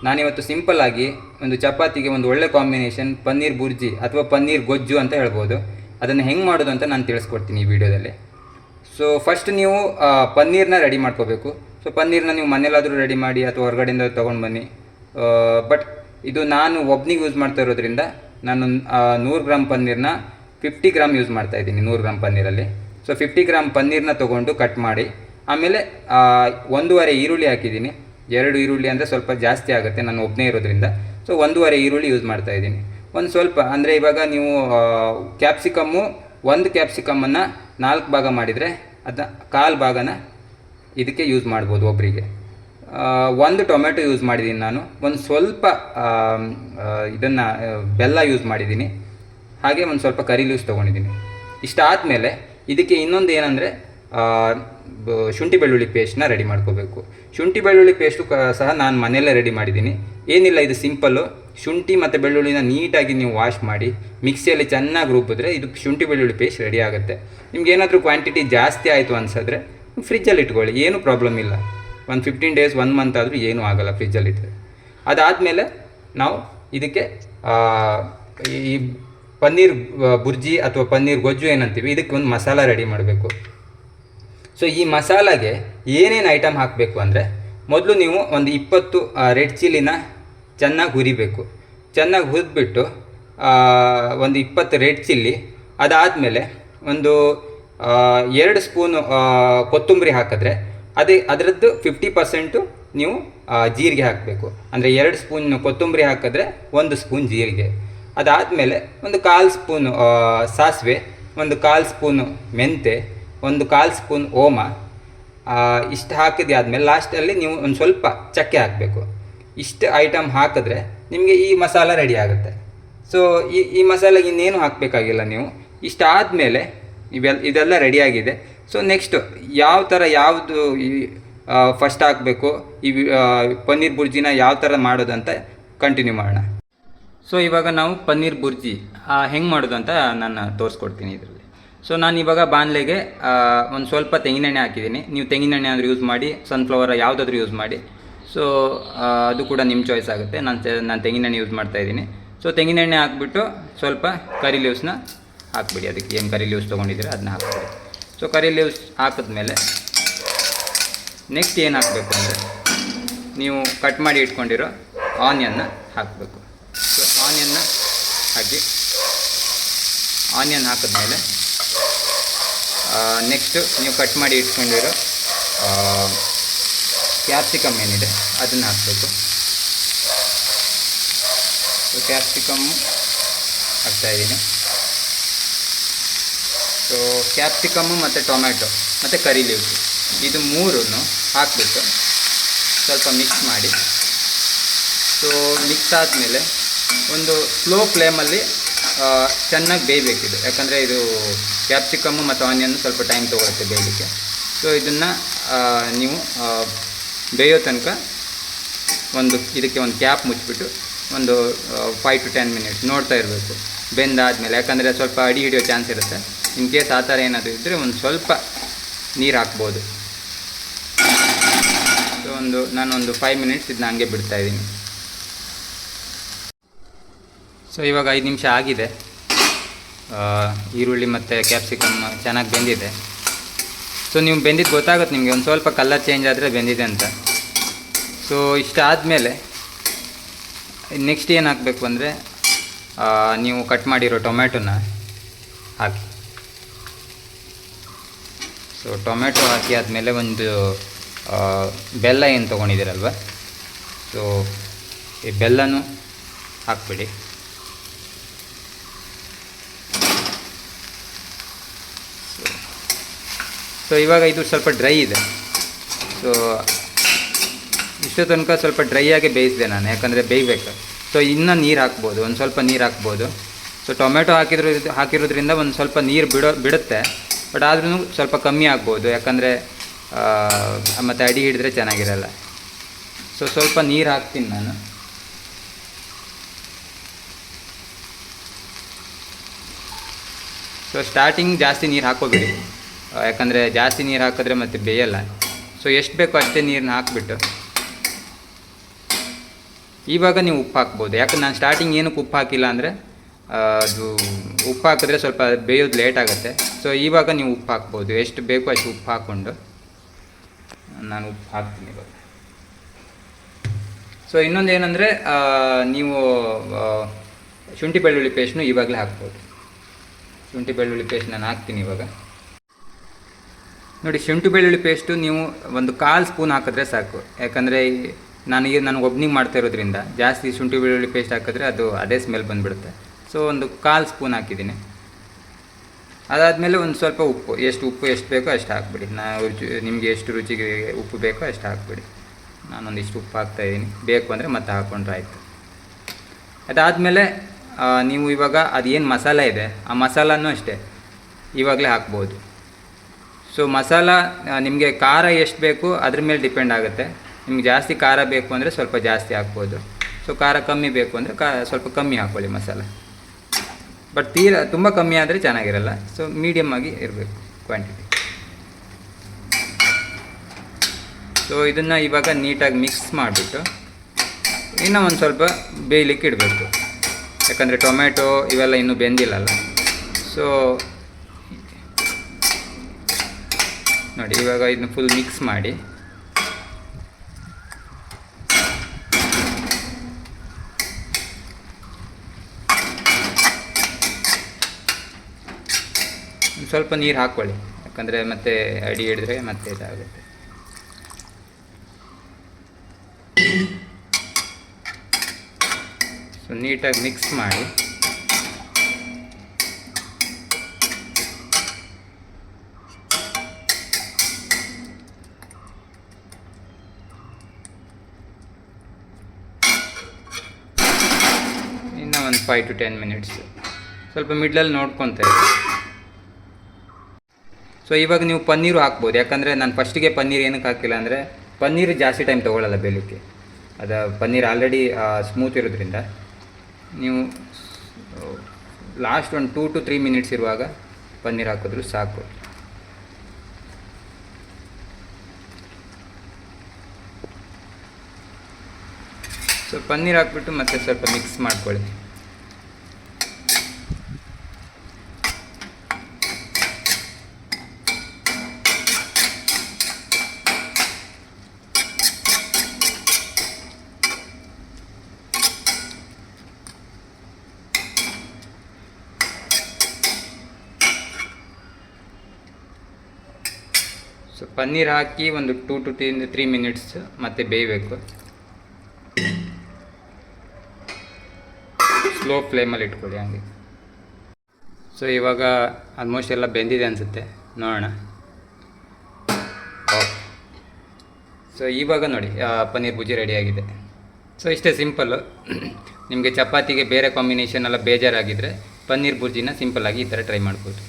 ನಾನಿವತ್ತು ಸಿಂಪಲ್ ಆಗಿ ಒಂದು ಚಪಾತಿಗೆ ಒಂದು ಒಳ್ಳೆ ಕಾಂಬಿನೇಷನ್ ಪನ್ನೀರ್ ಬುರ್ಜಿ ಅಥವಾ ಪನ್ನೀರ್ ಗೊಜ್ಜು ಅಂತ ಹೇಳ್ಬೋದು. ಅದನ್ನು ಹೆಂಗೆ ಮಾಡೋದು ಅಂತ ನಾನು ತಿಳಿಸ್ಕೊಡ್ತೀನಿ ಈ ವಿಡಿಯೋದಲ್ಲಿ. ಸೊ ಫಸ್ಟ್ ನೀವು ಪನ್ನೀರ್ನ ರೆಡಿ ಮಾಡ್ಕೋಬೇಕು. ಸೊ ಪನ್ನೀರ್ನ ನೀವು ಮನೇಲಾದರೂ ರೆಡಿ ಮಾಡಿ ಅಥವಾ ಹೊರಗಡೆಯಿಂದ ತೊಗೊಂಡು ಬನ್ನಿ. ಬಟ್ ಇದು ನಾನು ಒಬ್ನಿಗೆ ಯೂಸ್ ಮಾಡ್ತಾ ಇರೋದ್ರಿಂದ ನಾನು 100 ಗ್ರಾಮ್ ಪನ್ನೀರ್ನ 50 ಗ್ರಾಮ್ ಯೂಸ್ ಮಾಡ್ತಾಯಿದ್ದೀನಿ 100 ಗ್ರಾಮ್ ಪನ್ನೀರಲ್ಲಿ. ಸೊ 50 ಗ್ರಾಮ್ ಪನ್ನೀರ್ನ ತೊಗೊಂಡು ಕಟ್ ಮಾಡಿ, ಆಮೇಲೆ 1.5 ಈರುಳ್ಳಿ ಹಾಕಿದ್ದೀನಿ. 2 ಈರುಳ್ಳಿ ಅಂದರೆ ಸ್ವಲ್ಪ ಜಾಸ್ತಿ ಆಗುತ್ತೆ, ನಾನು ಒಬ್ಬನೇ ಇರೋದ್ರಿಂದ. ಸೊ 1.5 ಈರುಳ್ಳಿ ಯೂಸ್ ಮಾಡ್ತಾಯಿದ್ದೀನಿ. ಒಂದು ಸ್ವಲ್ಪ ಅಂದರೆ ಇವಾಗ ನೀವು ಕ್ಯಾಪ್ಸಿಕಮ್ಮು 1 ಕ್ಯಾಪ್ಸಿಕಮ್ಮನ್ನು 4 ಭಾಗ ಮಾಡಿದರೆ ಅದನ್ನ 1/4 ಭಾಗನ ಇದಕ್ಕೆ ಯೂಸ್ ಮಾಡ್ಬೋದು ಒಬ್ಬರಿಗೆ. 1 ಟೊಮೆಟೊ ಯೂಸ್ ಮಾಡಿದ್ದೀನಿ ನಾನು. ಒಂದು ಸ್ವಲ್ಪ ಇದನ್ನು ಬೆಲ್ಲ ಯೂಸ್ ಮಾಡಿದ್ದೀನಿ. ಹಾಗೆ ಒಂದು ಸ್ವಲ್ಪ ಕರಿ ಲೀವ್ಸ್ ತೊಗೊಂಡಿದ್ದೀನಿ. ಇಷ್ಟಾದಮೇಲೆ ಇದಕ್ಕೆ ಇನ್ನೊಂದು ಏನಂದರೆ ಶುಂಠಿ ಬೆಳ್ಳುಳ್ಳಿ ಪೇಸ್ಟ್ನ ರೆಡಿ ಮಾಡ್ಕೋಬೇಕು. ಶುಂಠಿ ಬೆಳ್ಳುಳ್ಳಿ ಪೇಸ್ಟು ಸಹ ನಾನು ಮನೆಯಲ್ಲೇ ರೆಡಿ ಮಾಡಿದ್ದೀನಿ. ಏನಿಲ್ಲ, ಇದು ಸಿಂಪಲ್ಲು. ಶುಂಠಿ ಮತ್ತು ಬೆಳ್ಳುಳ್ಳಿನ ನೀಟಾಗಿ ನೀವು ವಾಶ್ ಮಾಡಿ ಮಿಕ್ಸಿಯಲ್ಲಿ ಚೆನ್ನಾಗಿ ರುಬ್ಬಿದ್ರೆ ಇದು ಶುಂಠಿ ಬೆಳ್ಳುಳ್ಳಿ ಪೇಸ್ಟ್ ರೆಡಿ ಆಗುತ್ತೆ. ನಿಮ್ಗೆ ಏನಾದರೂ ಕ್ವಾಂಟಿಟಿ ಜಾಸ್ತಿ ಆಯಿತು ಅನ್ಸಿದ್ರೆ ಫ್ರಿಜ್ಜಲ್ಲಿ ಇಟ್ಕೊಳ್ಳಿ, ಏನೂ ಪ್ರಾಬ್ಲಮ್ ಇಲ್ಲ. ಒಂದು 15 ಡೇಸ್ 1 ಮಂತ್ ಆದರೂ ಏನೂ ಆಗೋಲ್ಲ ಫ್ರಿಜ್ಜಲ್ಲಿ ಇಟ್ಟರೆ. ಅದಾದಮೇಲೆ ನಾವು ಇದಕ್ಕೆ ಈ ಪನ್ನೀರ್ ಬುರ್ಜಿ ಅಥವಾ ಪನ್ನೀರ್ ಗೊಜ್ಜು ಏನಂತೀವಿ, ಇದಕ್ಕೆ ಒಂದು ಮಸಾಲ ರೆಡಿ ಮಾಡಬೇಕು. ಸೊ ಈ ಮಸಾಲಾಗೆ ಏನೇನು ಐಟಮ್ ಹಾಕಬೇಕು ಅಂದರೆ, ಮೊದಲು ನೀವು ಒಂದು 20 ರೆಡ್ ಚಿಲ್ಲಿನ ಚೆನ್ನಾಗಿ ಹುರಿಬೇಕು. ಚೆನ್ನಾಗಿ ಹುರಿದ್ಬಿಟ್ಟು ಒಂದು 20 ರೆಡ್ ಚಿಲ್ಲಿ, ಅದಾದಮೇಲೆ ಒಂದು 2 ಸ್ಪೂನು ಕೊತ್ತಂಬರಿ ಹಾಕಿದ್ರೆ ಅದರದ್ದು 50% ನೀವು ಜೀರಿಗೆ ಹಾಕಬೇಕು. ಅಂದರೆ 2 ಸ್ಪೂನ್ ಕೊತ್ತಂಬರಿ ಹಾಕಿದ್ರೆ 1 ಸ್ಪೂನ್ ಜೀರಿಗೆ. ಅದಾದಮೇಲೆ ಒಂದು 1/4 ಸ್ಪೂನು ಸಾಸಿವೆ, ಒಂದು 1/4 ಸ್ಪೂನು ಮೆಂತೆ, ಒಂದು 1/4 ಸ್ಪೂನ್ ಓಮ. ಇಷ್ಟು ಹಾಕಿದೆ ಆದಮೇಲೆ ಲಾಸ್ಟಲ್ಲಿ ನೀವು ಒಂದು ಸ್ವಲ್ಪ ಚಕ್ಕೆ ಹಾಕಬೇಕು. ಇಷ್ಟು ಐಟಮ್ ಹಾಕಿದ್ರೆ ನಿಮಗೆ ಈ ಮಸಾಲ ರೆಡಿ ಆಗುತ್ತೆ. ಸೊ ಈ ಮಸಾಲೆಗೆ ಇನ್ನೇನು ಹಾಕಬೇಕಾಗಿಲ್ಲ ನೀವು. ಇಷ್ಟಾದಮೇಲೆ ಇದೆಲ್ಲ ರೆಡಿಯಾಗಿದೆ. ಸೊ ನೆಕ್ಸ್ಟು ಯಾವುದು ಫಸ್ಟ್ ಹಾಕಬೇಕು, ಈ ಪನ್ನೀರ್ ಬುರ್ಜಿನ ಯಾವ ಥರ ಮಾಡೋದಂತ ಕಂಟಿನ್ಯೂ ಮಾಡೋಣ. ಸೊ ಇವಾಗ ನಾವು ಪನ್ನೀರ್ ಬುರ್ಜಿ ಹೆಂಗೆ ಮಾಡೋದು ಅಂತ ನಾನು ತೋರಿಸ್ಕೊಡ್ತೀನಿ ಇದರಲ್ಲಿ. ಸೊ ನಾನು ಇವಾಗ ಬಾಣಲೆಗೆ ಒಂದು ಸ್ವಲ್ಪ ತೆಂಗಿನೆಣ್ಣೆ ಹಾಕಿದ್ದೀನಿ. ನೀವು ತೆಂಗಿನೆಣ್ಣೆ ಆದರೂ ಯೂಸ್ ಮಾಡಿ, ಸನ್ಫ್ಲವರ್ ಯಾವುದಾದ್ರೂ ಯೂಸ್ ಮಾಡಿ. ಸೊ ಅದು ಕೂಡ ನಿಮ್ಮ ಚಾಯ್ಸ್ ಆಗುತ್ತೆ. ನಾನು ತೆಂಗಿನೆಣ್ಣೆ ಯೂಸ್ ಮಾಡ್ತಾಯಿದ್ದೀನಿ. ಸೊ ತೆಂಗಿನೆಣ್ಣೆ ಹಾಕ್ಬಿಟ್ಟು ಸ್ವಲ್ಪ ಕರಿ ಲೀವ್ಸ್ನ ಹಾಕ್ಬಿಡಿ. ಅದಕ್ಕೆ ಏನು ಕರಿ ಲೀವ್ಸ್ ತೊಗೊಂಡಿದ್ದೀರ ಅದನ್ನ ಹಾಕ್ಬಿಡಿ. ಸೊ ಕರಿ ಲೀವ್ಸ್ ಹಾಕಿದ್ಮೇಲೆ ನೆಕ್ಸ್ಟ್ ಏನು ಹಾಕಬೇಕು ಅಂದರೆ, ನೀವು ಕಟ್ ಮಾಡಿ ಇಟ್ಕೊಂಡಿರೋ ಆನಿಯನ್ನ ಹಾಕಬೇಕು. ಸೊ ಆನಿಯನ್ನ ಹಾಕಿ, ಆನಿಯನ್ ಹಾಕಿದ್ಮೇಲೆ ನೆಕ್ಸ್ಟು ನೀವು ಕಟ್ ಮಾಡಿ ಇಟ್ಕೊಂಡಿರೋ ಕ್ಯಾಪ್ಸಿಕಮ್ ಏನಿದೆ ಅದನ್ನು ಹಾಕಬೇಕು. ಸೊ ಕ್ಯಾಪ್ಸಿಕಮ್ಮು ಹಾಕ್ತಾಯಿದ್ದೀನಿ. ಸೊ ಕ್ಯಾಪ್ಸಿಕಮ್ಮು ಮತ್ತು ಟೊಮ್ಯಾಟೊ ಮತ್ತು ಕರಿ ಲೀವ್ಸು ಇದು 3 ಹಾಕಿಬಿಟ್ಟು ಸ್ವಲ್ಪ ಮಿಕ್ಸ್ ಮಾಡಿ. ಸೊ ಮಿಕ್ಸ್ ಆದಮೇಲೆ ಒಂದು ಸ್ಲೋ ಫ್ಲೇಮಲ್ಲಿ ಚೆನ್ನಾಗಿ ಬೇಯಬೇಕಿದು. ಯಾಕಂದರೆ ಇದು ಕ್ಯಾಪ್ಸಿಕಮ್ಮು ಮತ್ತು ಆನಿಯನ್ ಸ್ವಲ್ಪ ಟೈಮ್ ತೊಗೊಳುತ್ತೆ ಬೇಯಲಿಕ್ಕೆ. ಸೊ ಇದನ್ನು ನೀವು ಬೇಯೋ ತನಕ ಇದಕ್ಕೆ ಒಂದು ಕ್ಯಾಪ್ ಮುಚ್ಚಿಬಿಟ್ಟು ಒಂದು 5 to 10 ಮಿನಿಟ್ಸ್ ನೋಡ್ತಾ ಇರಬೇಕು ಬೆಂದಾದಮೇಲೆ. ಯಾಕಂದರೆ ಸ್ವಲ್ಪ ಅಡಿ ಹಿಡಿಯೋ ಚಾನ್ಸ್ ಇರುತ್ತೆ. ಇನ್ ಕೇಸ್ ಆ ಥರ ಏನಾದರೂ ಇದ್ದರೆ ಒಂದು ಸ್ವಲ್ಪ ನೀರು ಹಾಕ್ಬೋದು. ಸೊ ನಾನೊಂದು 5 ಮಿನಿಟ್ಸ್ ಇದನ್ನ ಹಂಗೆ ಬಿಡ್ತಾಯಿದ್ದೀನಿ. ಸೊ ಇವಾಗ 5 ನಿಮಿಷ ಆಗಿದೆ. ಈರುಳ್ಳಿ ಮತ್ತು ಕ್ಯಾಪ್ಸಿಕಮ್ ಚೆನ್ನಾಗಿ ಬೆಂದಿದೆ. ಸೊ ನೀವು ಬೆಂದಿದ್ದು ಗೊತ್ತಾಗುತ್ತೆ ನಿಮಗೆ, ಒಂದು ಸ್ವಲ್ಪ ಕಲರ್ ಚೇಂಜ್ ಆದರೆ ಬೆಂದಿದೆ ಅಂತ. ಸೊ ಇಷ್ಟ ಆದಮೇಲೆ ನೆಕ್ಸ್ಟ್ ಏನು ಹಾಕಬೇಕು ಅಂದರೆ, ನೀವು ಕಟ್ ಮಾಡಿರೋ ಟೊಮ್ಯಾಟೊನ ಹಾಕಿ. ಸೊ ಟೊಮೆಟೊ ಹಾಕಿ ಆದಮೇಲೆ ಒಂದು ಬೆಲ್ಲ ಏನು ತೊಗೊಂಡಿದ್ದೀರಲ್ವ, ಸೊ ಈ ಬೆಲ್ಲನೂ ಹಾಕ್ಬಿಡಿ. ಸೊ ಇವಾಗ ಇದು ಸ್ವಲ್ಪ ಡ್ರೈ ಇದೆ. ಸೊ ಇಷ್ಟು ತನಕ ಸ್ವಲ್ಪ ಡ್ರೈ ಆಗಿ ಬೇಯಿಸಿದೆ ನಾನು, ಯಾಕಂದರೆ ಬೇಯಬೇಕು. ಸೊ ಇನ್ನೂ ನೀರು ಹಾಕ್ಬೋದು, ಒಂದು ಸ್ವಲ್ಪ ನೀರು ಹಾಕ್ಬೋದು. ಸೊ ಟೊಮೆಟೊ ಹಾಕಿರೋದ್ರಿಂದ ಒಂದು ಸ್ವಲ್ಪ ನೀರು ಬಿಡುತ್ತೆ. ಬಟ್ ಆದ್ರೂ ಸ್ವಲ್ಪ ಕಮ್ಮಿ ಆಗ್ಬೋದು, ಯಾಕಂದರೆ ಮತ್ತು ಅಡಿ ಹಿಡಿದ್ರೆ ಚೆನ್ನಾಗಿರಲ್ಲ. ಸೊ ಸ್ವಲ್ಪ ನೀರು ಹಾಕ್ತೀನಿ ನಾನು. ಸೊ ಸ್ಟಾರ್ಟಿಂಗ್ ಜಾಸ್ತಿ ನೀರು ಹಾಕೋಬೇಡಿ, ಯಾಕಂದರೆ ಜಾಸ್ತಿ ನೀರು ಹಾಕಿದ್ರೆ ಮತ್ತೆ ಬೇಯಲ್ಲ. ಸೊ ಎಷ್ಟು ಬೇಕೋ ಅಷ್ಟೇ ನೀರನ್ನ ಹಾಕಿಬಿಟ್ಟು ಇವಾಗ ನೀವು ಉಪ್ಪು ಹಾಕ್ಬೋದು. ಯಾಕಂದ್ರೆ ನಾನು ಸ್ಟಾರ್ಟಿಂಗ್ ಏನಕ್ಕೆ ಉಪ್ಪು ಹಾಕಿಲ್ಲ ಅಂದರೆ ಅದು ಉಪ್ಪು ಹಾಕಿದ್ರೆ ಸ್ವಲ್ಪ ಬೇಯೋದು ಲೇಟ್ ಆಗುತ್ತೆ. ಸೊ ಇವಾಗ ನೀವು ಉಪ್ಪು ಹಾಕ್ಬೋದು, ಎಷ್ಟು ಬೇಕೋ ಅಷ್ಟು ಉಪ್ಪು ಹಾಕ್ಕೊಂಡು ನಾನು ಉಪ್ಪು ಹಾಕ್ತೀನಿ ಇವಾಗ. ಸೊ ಇನ್ನೊಂದು ಏನಂದರೆ ನೀವು ಶುಂಠಿ ಬೆಳ್ಳುಳ್ಳಿ ಪೇಸ್ಟ್ನು ಇವಾಗಲೇ ಹಾಕ್ಬೋದು. ಶುಂಠಿ ಬೆಳ್ಳುಳ್ಳಿ ಪೇಸ್ಟ್ ನಾನು ಹಾಕ್ತೀನಿ ಇವಾಗ. ನೋಡಿ, ಶುಂಠಿ ಬೆಳ್ಳುಳ್ಳಿ ಪೇಸ್ಟು ನೀವು ಒಂದು 1/4 ಸ್ಪೂನ್ ಹಾಕಿದ್ರೆ ಸಾಕು. ಯಾಕಂದರೆ ನನಗೆ ಒಬ್ಬನಿಗೆ ಮಾಡ್ತಾ ಇರೋದ್ರಿಂದ ಜಾಸ್ತಿ ಶುಂಠಿ ಬೆಳ್ಳುಳ್ಳಿ ಪೇಸ್ಟ್ ಹಾಕಿದ್ರೆ ಅದು ಅದೇ ಸ್ಮೆಲ್ ಬಂದುಬಿಡುತ್ತೆ. ಸೊ ಒಂದು 1/4 ಸ್ಪೂನ್ ಹಾಕಿದ್ದೀನಿ. ಅದಾದಮೇಲೆ ಒಂದು ಸ್ವಲ್ಪ ಉಪ್ಪು ಎಷ್ಟು ಬೇಕೋ ಅಷ್ಟು ಹಾಕ್ಬಿಡಿ. ನಿಮಗೆ ಎಷ್ಟು ರುಚಿಗೆ ಉಪ್ಪು ಬೇಕೋ ಅಷ್ಟು ಹಾಕ್ಬಿಡಿ. ನಾನೊಂದಿಷ್ಟು ಉಪ್ಪು ಹಾಕ್ತಾಯಿದ್ದೀನಿ, ಬೇಕು ಅಂದರೆ ಮತ್ತೆ ಹಾಕ್ಕೊಂಡ್ರೆ ಆಯಿತು. ಅದಾದಮೇಲೆ ನೀವು ಇವಾಗ ಅದೇನು ಮಸಾಲ ಇದೆ ಆ ಮಸಾಲನೂ ಅಷ್ಟೇ ಇವಾಗಲೇ ಹಾಕ್ಬೋದು. ಸೊ ಮಸಾಲ ನಿಮಗೆ ಖಾರ ಎಷ್ಟು ಬೇಕು ಅದ್ರ ಮೇಲೆ ಡಿಪೆಂಡ್ ಆಗುತ್ತೆ. ನಿಮ್ಗೆ ಜಾಸ್ತಿ ಖಾರ ಬೇಕು ಅಂದರೆ ಸ್ವಲ್ಪ ಜಾಸ್ತಿ ಹಾಕ್ಬೋದು. ಸೊ ಖಾರ ಕಮ್ಮಿ ಬೇಕು ಅಂದರೆ ಸ್ವಲ್ಪ ಕಮ್ಮಿ ಹಾಕ್ಕೊಳ್ಳಿ ಮಸಾಲ. ಬಟ್ ತುಂಬ ಕಮ್ಮಿ ಆದರೆ ಚೆನ್ನಾಗಿರಲ್ಲ. ಸೊ ಮೀಡಿಯಮ್ ಆಗಿ ಇರಬೇಕು ಕ್ವಾಂಟಿಟಿ. ಸೊ ಇದನ್ನು ಇವಾಗ ನೀಟಾಗಿ ಮಿಕ್ಸ್ ಮಾಡಿಬಿಟ್ಟು ಇನ್ನೂ ಒಂದು ಸ್ವಲ್ಪ ಬೇಯಲಿಕ್ಕೆ ಇಡಬೇಕು. ಯಾಕಂದರೆ ಟೊಮೆಟೊ ಇವೆಲ್ಲ ಇನ್ನೂ ಬೆಂದಿಲ್ಲಲ್ಲ. ಸೊ ನೋಡಿ, ಇವಾಗ ಇದನ್ನ ಫುಲ್ ಮಿಕ್ಸ್ ಮಾಡಿ ಸ್ವಲ್ಪ ನೀರು ಹಾಕ್ಕೊಳ್ಳಿ. ಯಾಕಂದರೆ ಮತ್ತೆ ಅಡಿ ಹಿಡಿದ್ರೆ ಮತ್ತೆ ಇದಾಗುತ್ತೆ. ಸೊ ನೀಟಾಗಿ ಮಿಕ್ಸ್ ಮಾಡಿ ಇನ್ನು ಒಂದು 5 to 10 ಮಿನಿಟ್ಸ್ ಸ್ವಲ್ಪ ಮಿಡ್ಲಲ್ಲಿ ನೋಡ್ಕೊತಾ ಇರಿ. ಸೊ ಇವಾಗ ನೀವು ಪನ್ನೀರು ಹಾಕ್ಬೋದು. ಯಾಕಂದರೆ ನಾನು ಫಸ್ಟಿಗೆ ಪನ್ನೀರು ಏನಕ್ಕೆ ಹಾಕಿಲ್ಲ ಅಂದರೆ ಪನ್ನೀರು ಜಾಸ್ತಿ ಟೈಮ್ ತೊಗೊಳ್ಳಲ್ಲ ಬೇಯಲಿಕ್ಕೆ. ಅದು ಪನ್ನೀರ್ ಆಲ್ರೆಡಿ ಸ್ಮೂತ್ ಇರೋದ್ರಿಂದ ನೀವು ಲಾಸ್ಟ್ ಒಂದು 2 to 3 ಮಿನಿಟ್ಸ್ ಇರುವಾಗ ಪನ್ನೀರ್ ಹಾಕಿದ್ರು ಸಾಕು. ಸೊ ಪನ್ನೀರ್ ಹಾಕ್ಬಿಟ್ಟು ಮತ್ತೆ ಸ್ವಲ್ಪ ಮಿಕ್ಸ್ ಮಾಡ್ಕೊಳ್ಳಿ. ಸೊ ಪನ್ನೀರ್ ಹಾಕಿ ಒಂದು 2 to 3 ಮಿನಿಟ್ಸ್ ಮತ್ತೆ ಬೇಯಬೇಕು. ಸ್ಲೋ ಫ್ಲೇಮಲ್ಲಿ ಇಟ್ಕೊಳ್ಳಿ ಹಂಗೆ. ಸೊ ಇವಾಗ ಆಲ್ಮೋಸ್ಟ್ ಎಲ್ಲ ಬೆಂದಿದೆ ಅನಿಸುತ್ತೆ, ನೋಡೋಣ. ಓಕೆ, ಸೊ ಇವಾಗ ನೋಡಿ ಪನ್ನೀರ್ ಭುಜಿ ರೆಡಿಯಾಗಿದೆ. ಸೊ ಇಷ್ಟೇ ಸಿಂಪಲ್ಲು. ನಿಮಗೆ ಚಪಾತಿಗೆ ಬೇರೆ ಕಾಂಬಿನೇಷನ್ ಎಲ್ಲ ಬೇಜಾರಾಗಿದ್ದರೆ ಪನ್ನೀರ್ ಭುಜಿನ ಸಿಂಪಲ್ಲಾಗಿ ಈ ಥರ ಟ್ರೈ ಮಾಡ್ಬೋದು.